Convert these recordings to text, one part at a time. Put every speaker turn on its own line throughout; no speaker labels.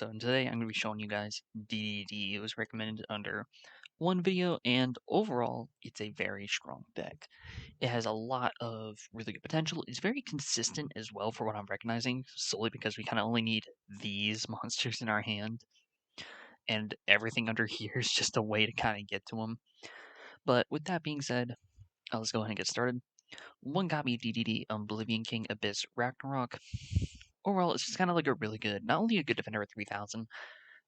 So today I'm going to be showing you guys DDD. It was recommended under one video, and overall, it's a very strong deck. It has a lot of really good potential. It's very consistent as well for what I'm recognizing, solely because we kind of only need these monsters in our hand, and everything under here is just a way to kind of get to them. But with that being said, let's go ahead and get started. One copy DDD Oblivion King Abyss Ragnarok. Overall, it's just kind of like a really good, not only a good defender at 3000,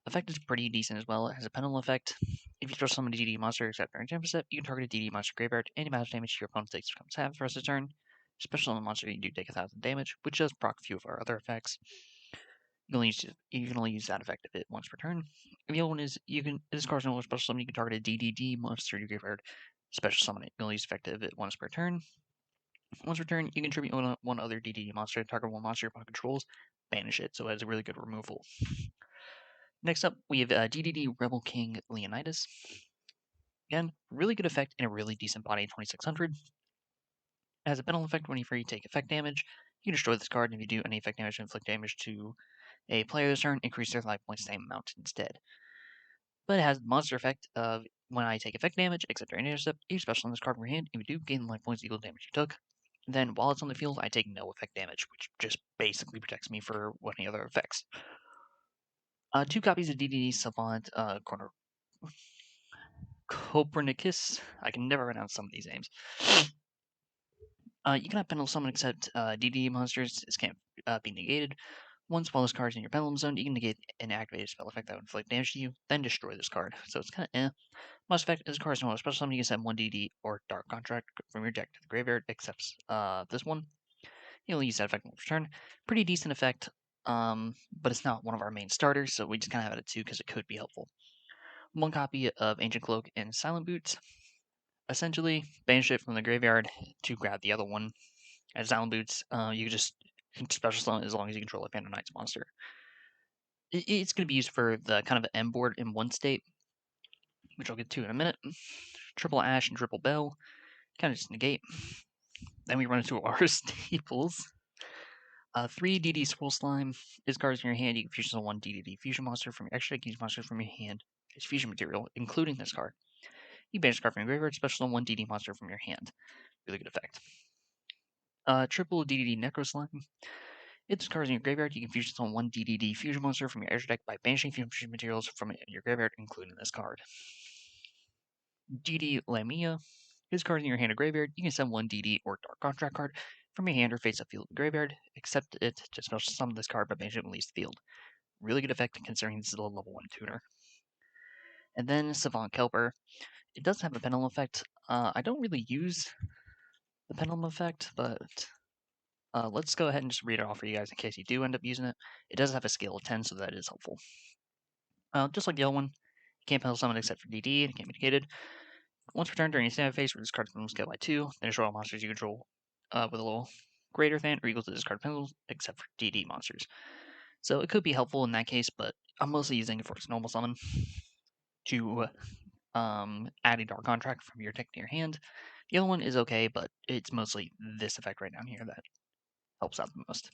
effect is pretty decent as well. It has a penalty effect. If you throw summon a DD monster except during jump step, you can target a DD monster graveyard. Any magic damage your opponent takes becomes half the rest of the turn. Special summon monster, you do take 1000 damage, which does proc a few of our other effects. You can only use that effect of it once per turn. And the other one is this card's no special summon, you can target a DDD monster to your graveyard. Special summon it. You can only use effect of it once per turn. Once per turn, you can tribute one other DDD monster, target one monster your opponent controls, banish it, so it has a really good removal. Next up, we have DDD Rebel King Leonidas. Again, really good effect and a really decent body, 2600. It has a penalty effect when you take effect damage. You can destroy this card, and if you do any effect damage, inflict damage to a player this turn, increase their life points same amount instead. But it has the monster effect of when I take effect damage, except during intercept, you special on this card from your hand. If you do gain life points equal to damage you took, then while it's on the field, I take no effect damage, which just basically protects me for any other effects. 2 copies of DDD Savant Copernicus. I can never pronounce some of these names. You cannot pendulum summon except DD monsters. This can't be negated. Once while this card is in your pendulum zone, you can negate an activated spell effect that would inflict damage to you, then destroy this card. So it's kind of eh. Most effect is card is no special summon. You can send 1 DD or Dark Contract from your deck to the graveyard, except this one. You only use that effect once per turn. Pretty decent effect, but it's not one of our main starters, so we just kind of have it at 2 because it could be helpful. 1 copy of Ancient Cloak and Silent Boots. Essentially, banish it from the graveyard to grab the other one. As Silent Boots, you can just special summon as long as you control a Phantom Knights monster. It's going to be used for the kind of M board in one state, which I'll get to in a minute. Triple Ash and Triple Bell, kind of just negate. Then we run into our staples. 3 DD Swirl Slime. This card is in your hand. You can fusion 1 DD fusion monster from your extra deck. Use monsters from your hand as fusion material, including this card. You banish a card from your graveyard. Special 1 DD monster from your hand. Really good effect. Triple DDD Necro Slime. If this card is in your graveyard, you can fusion summon 1 DDD fusion monster from your extra deck by banishing fusion materials from your graveyard, including this card. DD Lamia. This card is in your hand or graveyard. You can send 1 DD or Dark Contract card from your hand or face up field of the graveyard, except it to special summon this card by banishing it when leaves the field. Really good effect considering this is a level 1 tuner. And then Savant Kelper. It does have a pendulum effect. I don't really use the pendulum effect, but let's go ahead and just read it off for you guys in case you do end up using it. It does have a scale of 10, so that is helpful. Just like the other one, you can't pendulum summon except for DD, it can't be negated. Once per turn during your standard phase, where this card pendulum scale by 2, then destroy all monsters you control with a little greater than or equal to this card pendulum, except for DD monsters. So it could be helpful in that case, but I'm mostly using it for its normal summon to add a Dark Contract from your deck to your hand. The other one is okay, but it's mostly this effect right down here that helps out the most.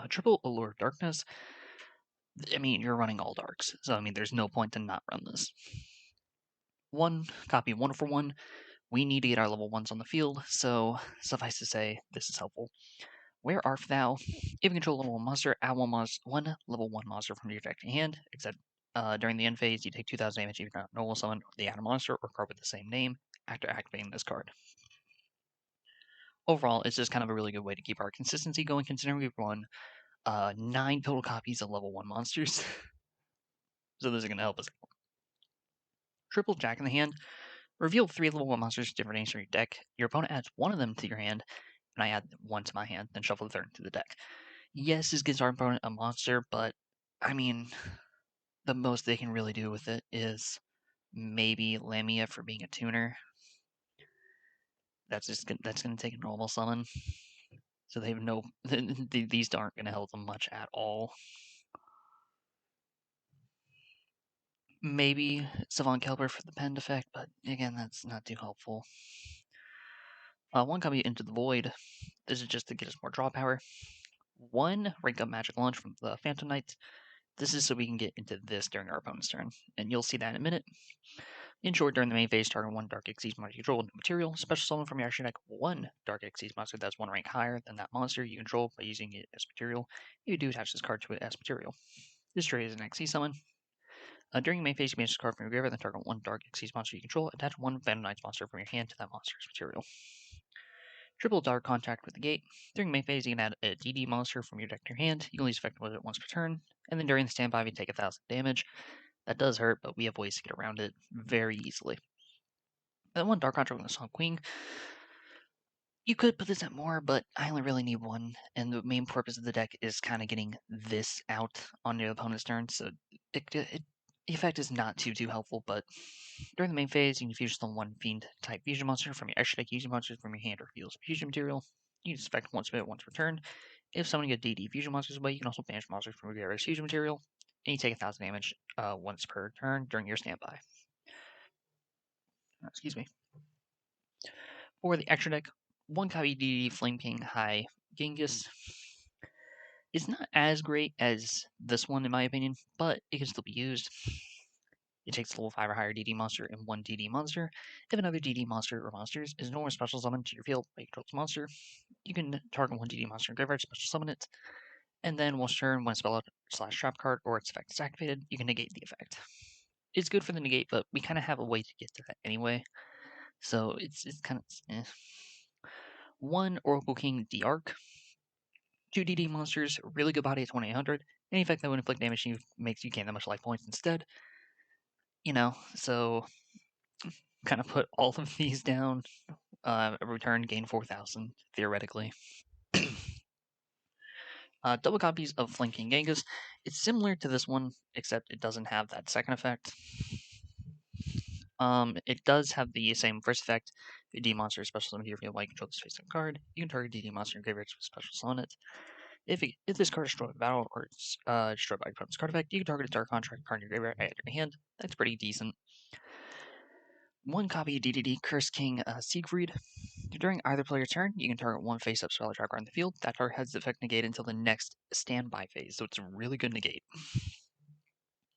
Triple Allure Darkness. I mean, you're running all darks, so I mean, there's no point to not run this. 1 copy, 1 for 1. We need to get our level 1s on the field, so suffice to say, this is helpful. Where art thou? If you control level 1 monster, add one level 1 monster from your deck to hand, except during the end phase, you take 2000 damage if you're not normal summon the add monster or card with the same name after activating this card. Overall, it's just kind of a really good way to keep our consistency going, considering we've run 9 total copies of level 1 monsters. So this is going to help us. Triple Jack in the hand. Reveal 3 level 1 monsters different names from your deck. Your opponent adds 1 of them to your hand, and I add 1 to my hand, then shuffle the 3rd into the deck. Yes, this gives our opponent a monster, but, I mean, the most they can really do with it is maybe Lamia for being a tuner. That's going to take a normal summon. So they have no... These aren't going to help them much at all. Maybe Savant Kelper for the Pend effect, but again, that's not too helpful. 1 copy Into the Void. This is just to get us more draw power. 1 rank up magic launch from the Phantom Knights. This is so we can get into this during our opponent's turn, and you'll see that in a minute. In short, during the main phase, target 1 Dark Xyz monster you control with material. Special summon from your action deck 1 Dark Xyz monster that's 1 rank higher than that monster you control by using it as material. You do attach this card to it as material. This trade is an XC summon. During main phase, you may this card from your graveyard, then target 1 Dark Xyz monster you control. Attach 1 Phantom Knights monster from your hand to that monster's material. Triple Dark Contact with the Gate. During main phase, you can add a DD monster from your deck to your hand. You can only effect with it once per turn. And then during the standby, you take 1,000 damage. That does hurt, but we have ways to get around it very easily. And 1 Dark Contact with the Song Queen. You could put this at more, but I only really need 1, and the main purpose of the deck is kind of getting this out on your opponent's turn, so the effect is not too helpful, but during the main phase, you can fusion summon 1 Fiend-type fusion monster from your extra deck using monsters from your hand or field fusion material. You can effect once per turn. If summoning a DD fusion monsters away, you can also banish monsters from your fusion material, and you take 1,000 damage once per turn during your standby. Excuse me. For the extra deck, 1 copy DD Flame King High Genghis is not as great as this one, in my opinion, but it can still be used. It takes a level 5 or higher DD monster and 1 DD monster. If another DD monster or monsters is no more special summoned to your field by your control's monster, you can target 1 DD monster in graveyard, special summon it, and then once turn, when a spell / trap card or its effect is activated, you can negate the effect. It's good for the negate, but we kind of have a way to get to that anyway, so it's kind of eh. 1 Oracle King D-Arc. 2 DD monsters, really good body at 2800. Any effect that would inflict damage makes you gain that much life points instead. So kind of put all of these down. Return, gain 4,000, theoretically. Double copies of Flame King Genghis. It's similar to this one, except it doesn't have that second effect. It does have the same first effect. The DD monster is special summon here if you like control this face card. You can target DD monster in graveyard with special summon it. If this card is destroyed by battle or it's destroyed by your opponent's card effect, you can target a Dark Contract card in your graveyard and add your hand. That's pretty decent. 1 copy of DDD Curse King Siegfried. During either player's turn, you can target 1 face-up spell attacker on the field. That target has the effect negate until the next standby phase, so it's a really good negate.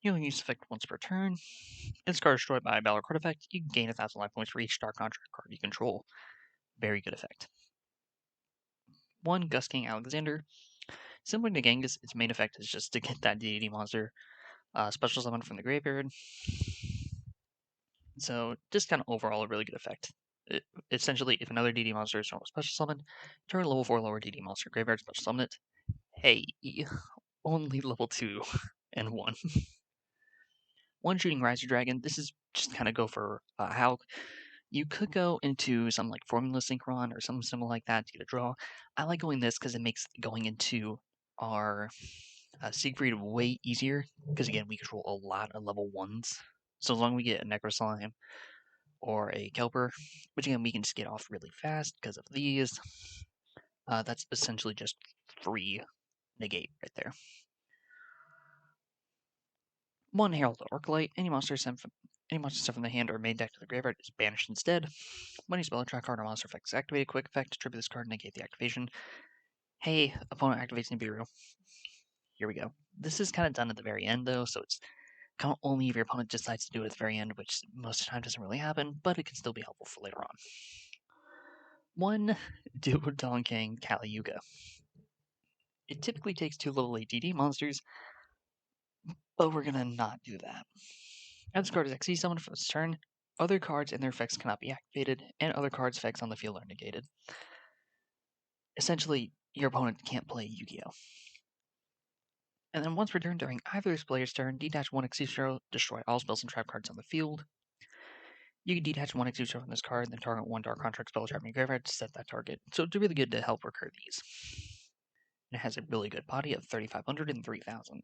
You only use the effect once per turn. If this card is destroyed by a battle or card effect, you can gain 1,000 life points for each Dark Contract card you control. Very good effect. 1 Gus King Alexander. Similar to Genghis, its main effect is just to get that DD monster special summon from the graveyard. So just kind of overall a really good effect. Essentially, if another DD monster is normal special summon, turn level 4 lower DD monster graveyard special summon it. Hey, only level 2 and 1. 1 Shooting Riser Dragon. This is just kind of go for how you could go into something like Formula Synchron or something similar like that to get a draw. I like going this because it makes going into our Siegfried way easier, because again, we control a lot of level 1s. So as long as we get a Necro Slime or a Kelper, which again, we can just get off really fast because of these, that's essentially just free negate right there. 1 Herald Orclight. Any monster sent from the hand or main deck to the graveyard is banished instead. When a spell attack card or monster effect is activated, quick effect, tribute this card, negate the activation. Hey, opponent activates Nibiru. Here we go. This is kind of done at the very end, though, so it's kind of only if your opponent decides to do it at the very end, which most of the time doesn't really happen, but it can still be helpful for later on. 1 Dueling King Yugioh. It typically takes 2 level 8 DD monsters, but we're gonna not do that. This card is XC summoned for its turn. Other cards and their effects cannot be activated, and other cards' effects on the field are negated. Essentially, your opponent can't play Yu-Gi-Oh! And then once per turn during either player's turn, detach 1 Exucio, destroy all spells and trap cards on the field. You can detach 1 Exucio from this card, then target 1 Dark Contract spell trap in your graveyard to set that target. So it's really good to help recur these. It has a really good body of 3,500 and 3,000.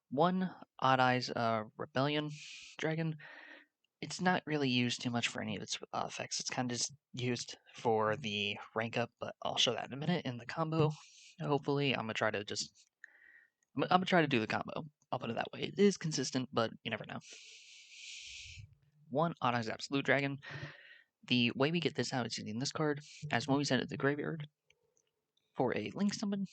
1 Odd Eyes Rebellion Dragon. It's not really used too much for any of its effects. It's kind of just used for the rank up, but I'll show that in a minute in the combo. Hopefully, I'm gonna try to do the combo. I'll put it that way. It is consistent, but you never know. 1 Odd Eyes Absolute Dragon. The way we get this out is using this card. As when we send it to the graveyard, For a Link summon,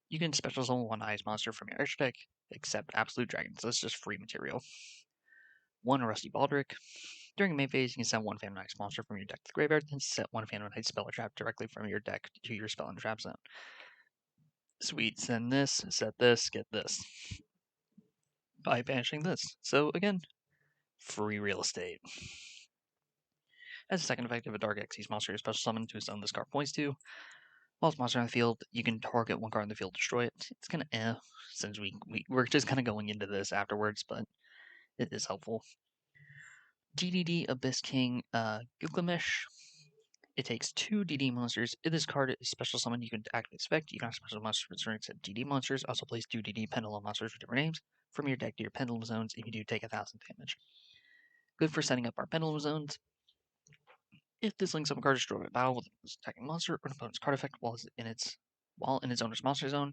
you can special summon one ice monster from your extra deck, except Absolute Dragon, so it's just free material. One Rusty Baldric. During main phase, you can send one Phantom Knight monster from your deck to the graveyard, then set one Phantom Knight spell or trap directly from your deck to your spell and trap zone. Sweet, send this, set this, get this. By banishing this. So again, free real estate. As a second effect, if a Dark Xyz monster is special summoned to summon this card points to, while it's monster on the field, you can target one card on the field, destroy it. It's kind of since we're just kind of going into this afterwards, but it is helpful. DDD Abyss King Gilgamesh. It takes 2 DD monsters. If this card is special summon, you can activate spec. You can have special monsters returning to DD monsters. Also place 2 DD pendulum monsters with different names from your deck to your pendulum zones if you do take 1,000 damage. Good for setting up our pendulum zones. If this links up a card destroyed by battle with an attacking monster or an opponent's card effect while in its owner's monster zone,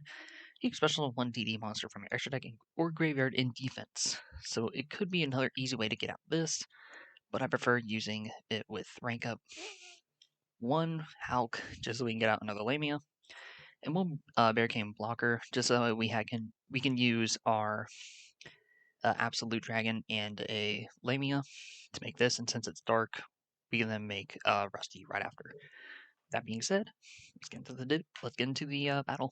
you can special summon 1 DD monster from your extra deck or graveyard in defense. So it could be another easy way to get out this, but I prefer using it with rank up 1 Hulk just so we can get out another Lamia, and 1 Barricade blocker just so we can use our Absolute Dragon and a Lamia to make this, and since it's dark, we can then make Rusty right after. That being said, let's get into the battle.